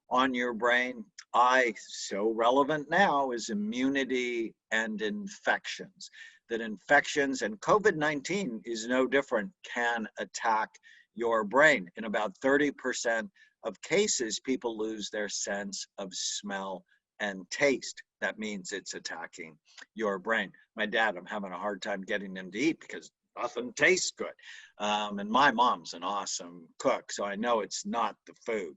S2: on your brain. I, so relevant now, is immunity and infections. That infections, and COVID-19 is no different, can attack your brain. In about 30% of cases, people lose their sense of smell and taste. That means it's attacking your brain. My dad, I'm having a hard time getting him to eat because nothing tastes good. And my mom's an awesome cook, so I know it's not the food.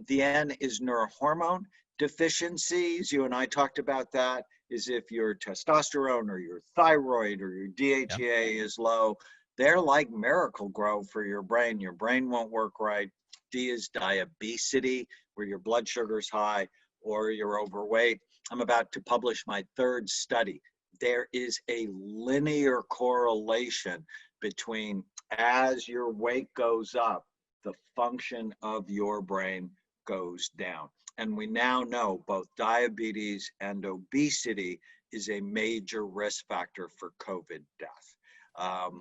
S2: The N is neurohormone deficiencies. You and I talked about that, is if your testosterone or your thyroid or your DHEA is low. They're like Miracle-Gro for your brain. Your brain won't work right. D is diabetes, where your blood sugar's high or you're overweight. I'm about to publish my third study. There is a linear correlation between, as your weight goes up, the function of your brain goes down. And we now know both diabetes and obesity is a major risk factor for COVID death.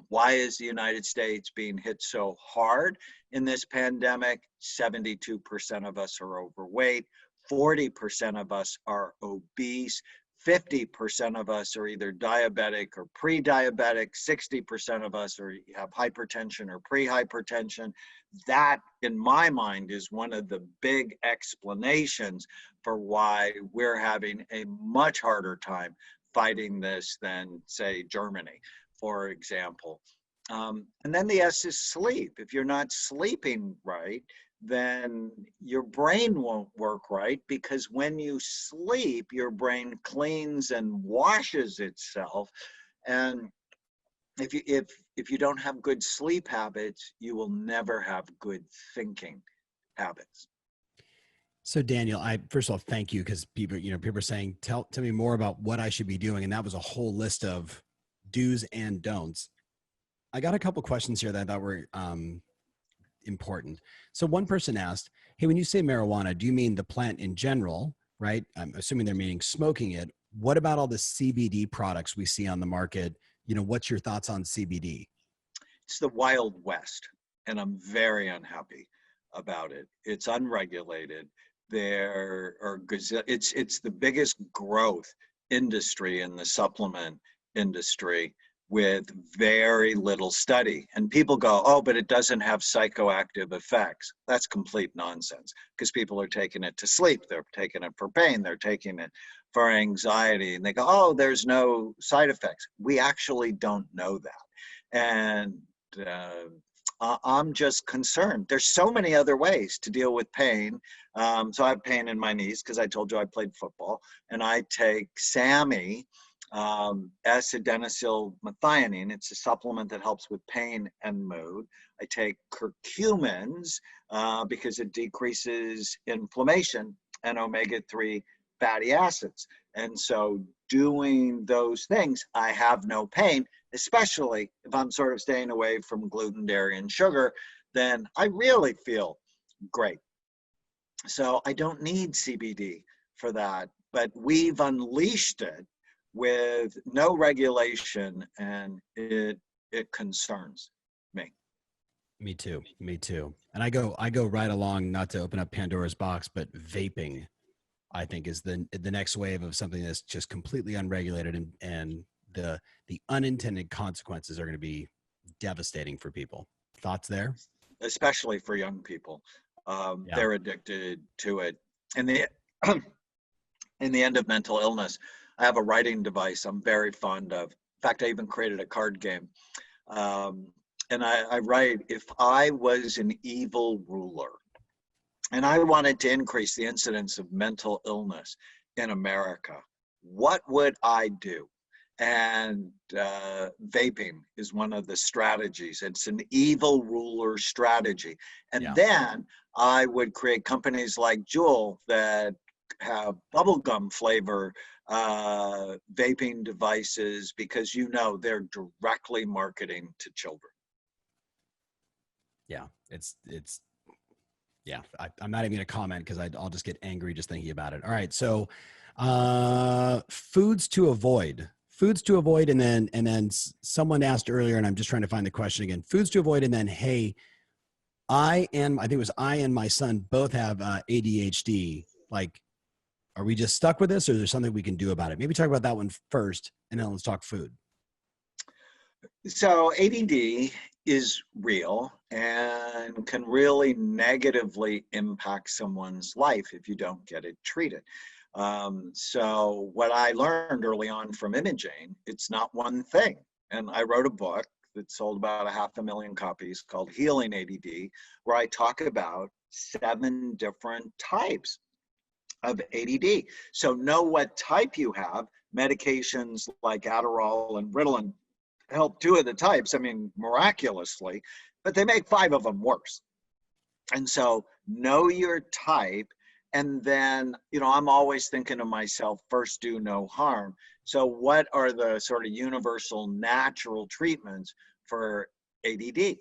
S2: Why is the United States being hit so hard in this pandemic? 72% of us are overweight, 40% of us are obese, 50% of us are either diabetic or pre-diabetic, 60% of us have hypertension or pre-hypertension. That, in my mind, is one of the big explanations for why we're having a much harder time fighting this than, say, Germany, for example. And then the S is sleep. If you're not sleeping right, then your brain won't work right, because when you sleep, your brain cleans and washes itself. And if you don't have good sleep habits, you will never have good thinking habits.
S1: So Daniel, first of all, thank you, because people are saying, tell me more about what I should be doing. And that was a whole list of do's and don'ts. I got a couple questions here that I thought were important. So one person asked, hey, when you say marijuana, do you mean the plant in general, right? I'm assuming they're meaning smoking it. What about all the CBD products we see on the market? What's your thoughts on CBD?
S2: It's the Wild West, and I'm very unhappy about it. It's unregulated. It's the biggest growth industry in the supplement industry, with very little study. And people go, oh, but it doesn't have psychoactive effects. That's complete nonsense, because people are taking it to sleep. They're taking it for pain. They're taking it for anxiety. And they go, oh, there's no side effects. We actually don't know that. And I'm just concerned. There's so many other ways to deal with pain. So I have pain in my knees because I told you I played football, and I take SAMe, S-adenosylmethionine. It's a supplement that helps with pain and mood. I take curcumins because it decreases inflammation, and omega-3 fatty acids. And so doing those things, I have no pain, especially if I'm sort of staying away from gluten, dairy, and sugar, then I really feel great. So I don't need CBD for that, but we've unleashed it with no regulation, and it concerns me.
S1: Me too. Me too. And I go right along, not to open up Pandora's box, but vaping, I think, is the next wave of something that's just completely unregulated, and the unintended consequences are going to be devastating for people. Thoughts there?
S2: Especially for young people. They're addicted to it. In the end of mental illness, I have a writing device I'm very fond of. In fact, I even created a card game. And I write, if I was an evil ruler and I wanted to increase the incidence of mental illness in America, what would I do? And vaping is one of the strategies. It's an evil ruler strategy. And then I would create companies like Juul that have bubblegum flavor vaping devices, because they're directly marketing to children.
S1: Yeah, I'm not even going to comment because I'll just get angry just thinking about it. All right. So foods to avoid, and then someone asked earlier, and I'm just trying to find the question again, foods to avoid. And then, hey, I think it was I and my son both have ADHD. Like, are we just stuck with this, or is there something we can do about it? Maybe talk about that one first, and then let's talk food.
S2: So ADD is real and can really negatively impact someone's life if you don't get it treated. So what I learned early on from imaging, it's not one thing. And I wrote a book that sold about 500,000 copies called Healing ADD, where I talk about 7 different types of ADD. So know what type you have. Medications like Adderall and Ritalin help 2 of the types, miraculously, but they make 5 of them worse. And so know your type. And then, I'm always thinking to myself, first do no harm. So what are the sort of universal natural treatments for ADD?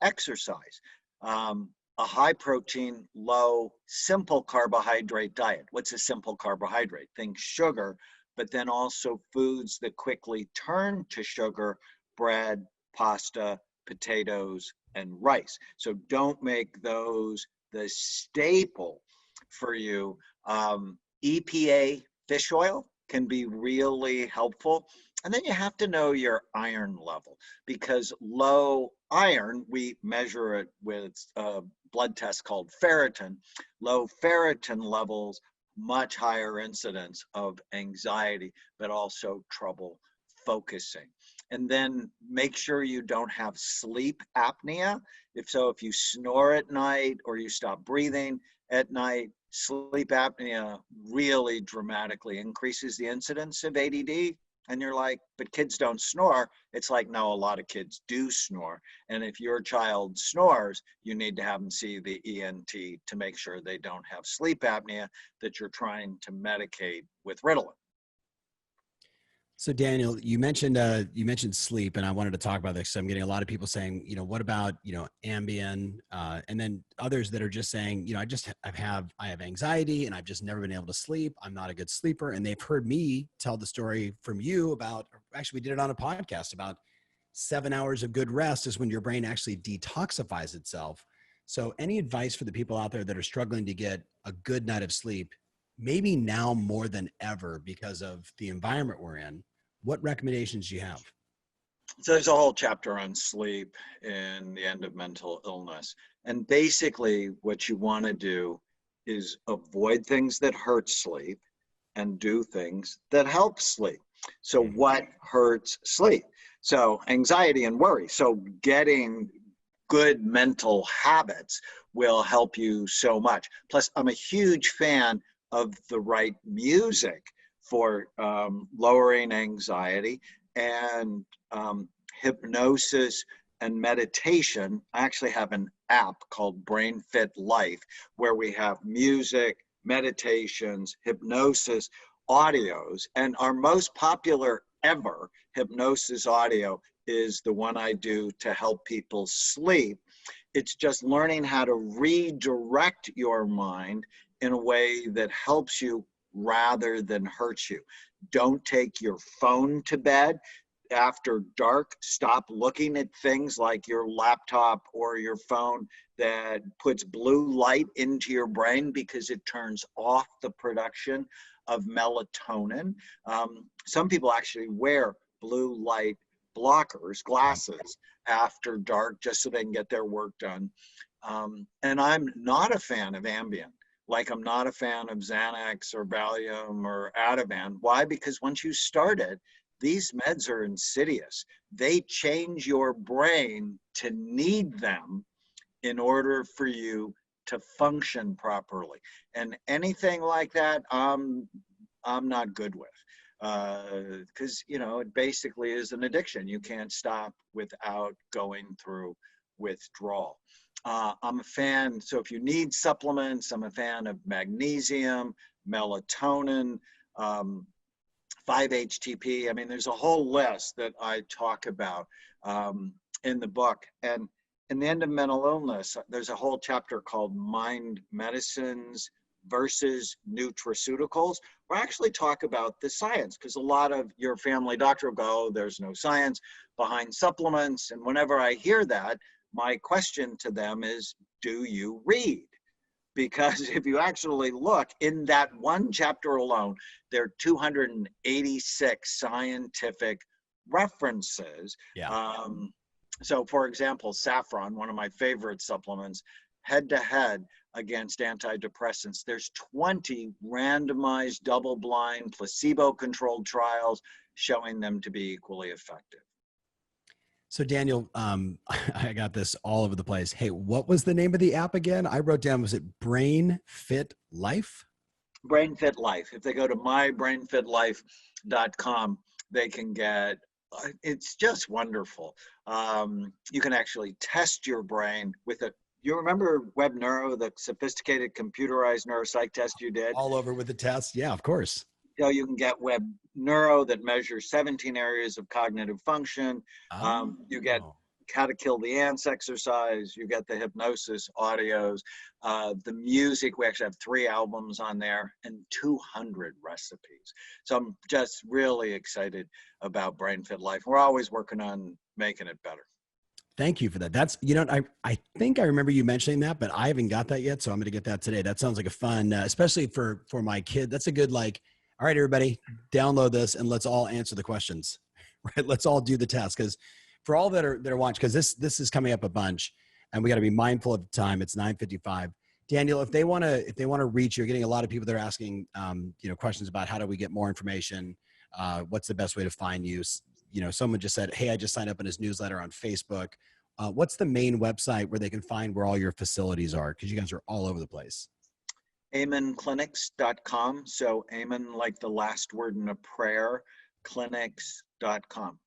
S2: Exercise, a high protein, low, simple carbohydrate diet. What's a simple carbohydrate? Think sugar, but then also foods that quickly turn to sugar: bread, pasta, potatoes, and rice. So don't make those the staple for you. EPA fish oil can be really helpful. And then you have to know your iron level, because low iron, we measure it with a blood test called ferritin. Low ferritin levels, much higher incidence of anxiety, but also trouble focusing. And then make sure you don't have sleep apnea. If you snore at night or you stop breathing at night, sleep apnea really dramatically increases the incidence of ADD. And you're like, but kids don't snore. It's like, no, a lot of kids do snore. And if your child snores, you need to have them see the ENT to make sure they don't have sleep apnea that you're trying to medicate with Ritalin.
S1: So Daniel, you mentioned sleep, and I wanted to talk about this. So I'm getting a lot of people saying, what about, Ambien, and then others that are just saying, I have anxiety and I've just never been able to sleep. I'm not a good sleeper. And they've heard me tell the story from you about, actually we did it on a podcast, about 7 hours of good rest is when your brain actually detoxifies itself. So any advice for the people out there that are struggling to get a good night of sleep, maybe now more than ever because of the environment we're in? What recommendations do you have?
S2: So there's a whole chapter on sleep in The End of Mental Illness. And basically what you want to do is avoid things that hurt sleep and do things that help sleep. So what hurts sleep? So anxiety and worry. So getting good mental habits will help you so much. Plus, I'm a huge fan of the right music for lowering anxiety, and hypnosis and meditation. I actually have an app called Brain Fit Life where we have music, meditations, hypnosis, audios, and our most popular ever hypnosis audio is the one I do to help people sleep. It's just learning how to redirect your mind in a way that helps you rather than hurts you. Don't take your phone to bed after dark. Stop looking at things like your laptop or your phone that puts blue light into your brain, because it turns off the production of melatonin. Some people actually wear blue light blockers, glasses, after dark just so they can get their work done. And I'm not a fan of Ambien. Like, I'm not a fan of Xanax or Valium or Ativan. Why? Because once you start it, these meds are insidious. They change your brain to need them in order for you to function properly. And anything like that, I'm not good with. Because, it basically is an addiction. You can't stop without going through withdrawal. I'm a fan, so if you need supplements, I'm a fan of magnesium, melatonin, 5-HTP. I mean, there's a whole list that I talk about in the book. And in the End of Mental Illness, there's a whole chapter called Mind Medicines versus Nutraceuticals, where I actually talk about the science, because a lot of your family doctor will go, oh, there's no science behind supplements. And whenever I hear that, my question to them is, do you read? Because if you actually look in that one chapter alone, there are 286 scientific references.
S1: Yeah.
S2: So for example, saffron, one of my favorite supplements, head-to-head against antidepressants, there's 20 randomized, double-blind, placebo-controlled trials showing them to be equally effective.
S1: So Daniel, I got this all over the place. Hey, what was the name of the app again? I wrote down, was it Brain Fit Life?
S2: Brain Fit Life. If they go to mybrainfitlife.com, they can get, it's just wonderful. You can actually test your brain with a, you remember Web Neuro, the sophisticated computerized neuropsych test you did?
S1: All over with the test. Yeah, of course.
S2: You can get Web Neuro that measures 17 areas of cognitive function. You get How to Kill the Ants exercise. You get the hypnosis audios, the music. We actually have 3 albums on there and 200 recipes. So I'm just really excited about Brain Fit Life. We're always working on making it better.
S1: Thank you for that. That's, I think I remember you mentioning that, but I haven't got that yet. So I'm going to get that today. That sounds like a fun, especially for my kid. That's a good, like, all right, everybody, download this and let's all answer the questions, right? Let's all do the test. Because for all that are watching, because this is coming up a bunch, and we got to be mindful of the time. It's 9:55. Daniel, if they want to reach you, you're getting a lot of people that are asking, questions about how do we get more information? What's the best way to find you? Someone just said, hey, I just signed up in his newsletter on Facebook. What's the main website where they can find where all your facilities are? Because you guys are all over the place.
S2: amenclinics.com. So Amen, like the last word in a prayer, clinics.com.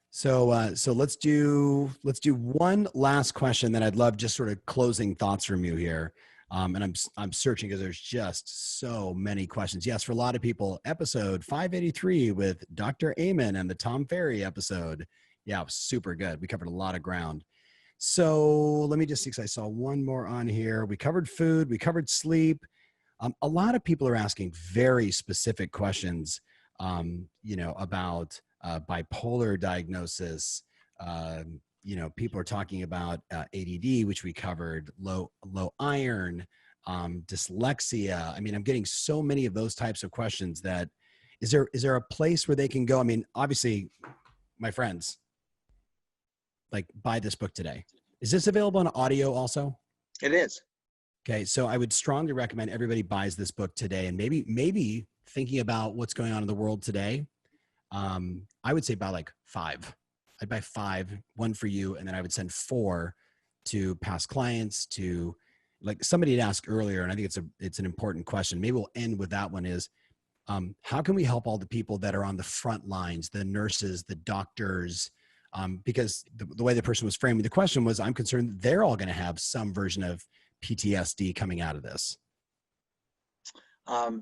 S1: So let's do one last question that I'd love, just sort of closing thoughts from you here. And I'm searching because there's just so many questions. Yes, for a lot of people, episode 583 with Dr. Amen and the Tom Ferry episode. Yeah, it was super good. We covered a lot of ground. So let me just see, because I saw one more on here. We covered food, we covered sleep. A lot of people are asking very specific questions, about bipolar diagnosis. People are talking about ADD, which we covered, low iron, dyslexia. I mean, I'm getting so many of those types of questions. That is there a place where they can go? I mean, obviously, my friends, like, buy this book today. Is this available on audio also?
S2: It is.
S1: Okay. So I would strongly recommend everybody buys this book today, and maybe thinking about what's going on in the world today. I would say buy like 5. I'd buy 5, 1 for you, and then I would send 4 to past clients, to, like somebody had asked earlier, and I think it's an important question. Maybe we'll end with that one is, how can we help all the people that are on the front lines, the nurses, the doctors, because the way the person was framing the question was, I'm concerned they're all going to have some version of PTSD coming out of this.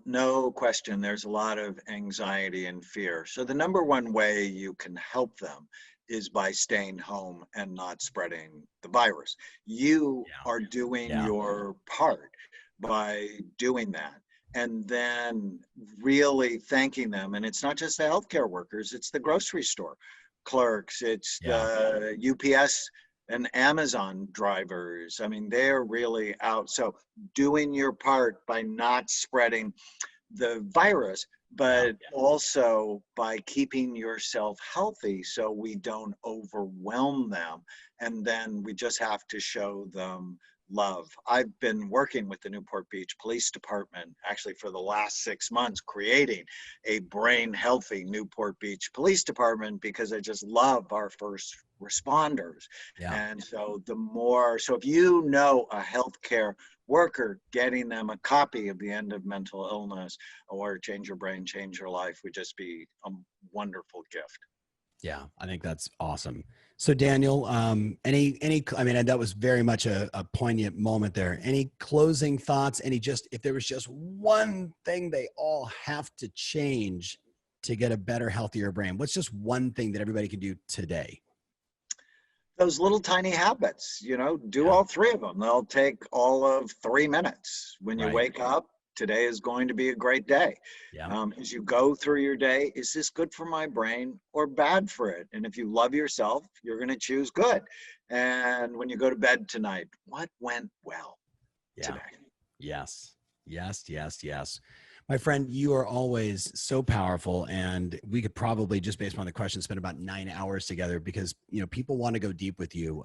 S2: No question. There's a lot of anxiety and fear. So the number one way you can help them is by staying home and not spreading the virus. You are doing your part by doing that. And then really thanking them. And it's not just the healthcare workers, it's the grocery store clerks, it's the UPS and Amazon drivers. I mean, they're really out. So doing your part by not spreading the virus, but also by keeping yourself healthy so we don't overwhelm them. And then we just have to show them love. I've been working with the Newport Beach Police Department actually for the last 6 months, creating a brain healthy Newport Beach Police Department because I just love our first responders. And so so if you know a healthcare worker, getting them a copy of The End of Mental Illness or Change Your Brain, Change Your Life would just be a wonderful gift.
S1: Yeah, I think that's awesome. So Daniel, I mean, that was very much a poignant moment there. Any closing thoughts? If there was just one thing they all have to change to get a better, healthier brain, what's just one thing that everybody can do today?
S2: Those little tiny habits, do all 3 of them. They'll take all of 3 minutes. When you wake up, today is going to be a great day. As you go through your day, is this good for my brain or bad for it? And if you love yourself, you're going to choose good. And when you go to bed tonight, what went well today?
S1: Yes. My friend, you are always so powerful, and we could probably, just based on the question, spend about 9 hours together because, people want to go deep with you.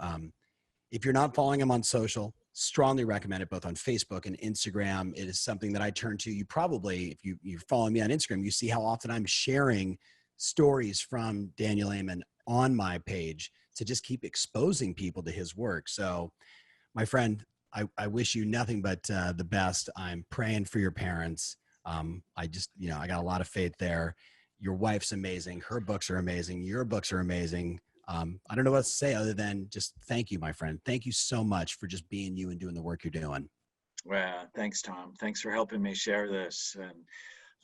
S1: If you're not following him on social, strongly recommend it, both on Facebook and Instagram. It is something that I turn to. You probably, if you follow me on Instagram, you see how often I'm sharing stories from Daniel Amen on my page to just keep exposing people to his work. So my friend, I wish you nothing but the best. I'm praying for your parents. I got a lot of faith there. Your wife's amazing. Her books are amazing. Your books are amazing. I don't know what to say other than just thank you, my friend. Thank you so much for just being you and doing the work you're doing.
S2: Well, thanks, Tom. Thanks for helping me share this, and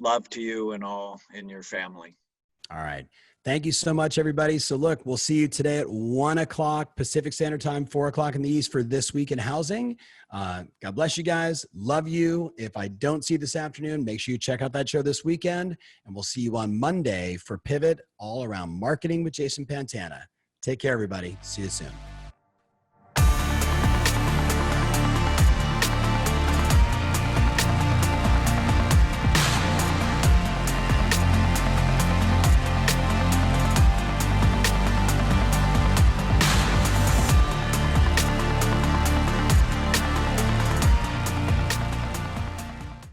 S2: love to you and all in your family.
S1: All right. Thank you so much, everybody. So look, we'll see you today at 1:00 Pacific Standard Time, 4:00 in the East for This Week in Housing. God bless you guys. Love you. If I don't see you this afternoon, make sure you check out that show this weekend, and we'll see you on Monday for Pivot, all around marketing with Jason Pantana. Take care, everybody. See you soon.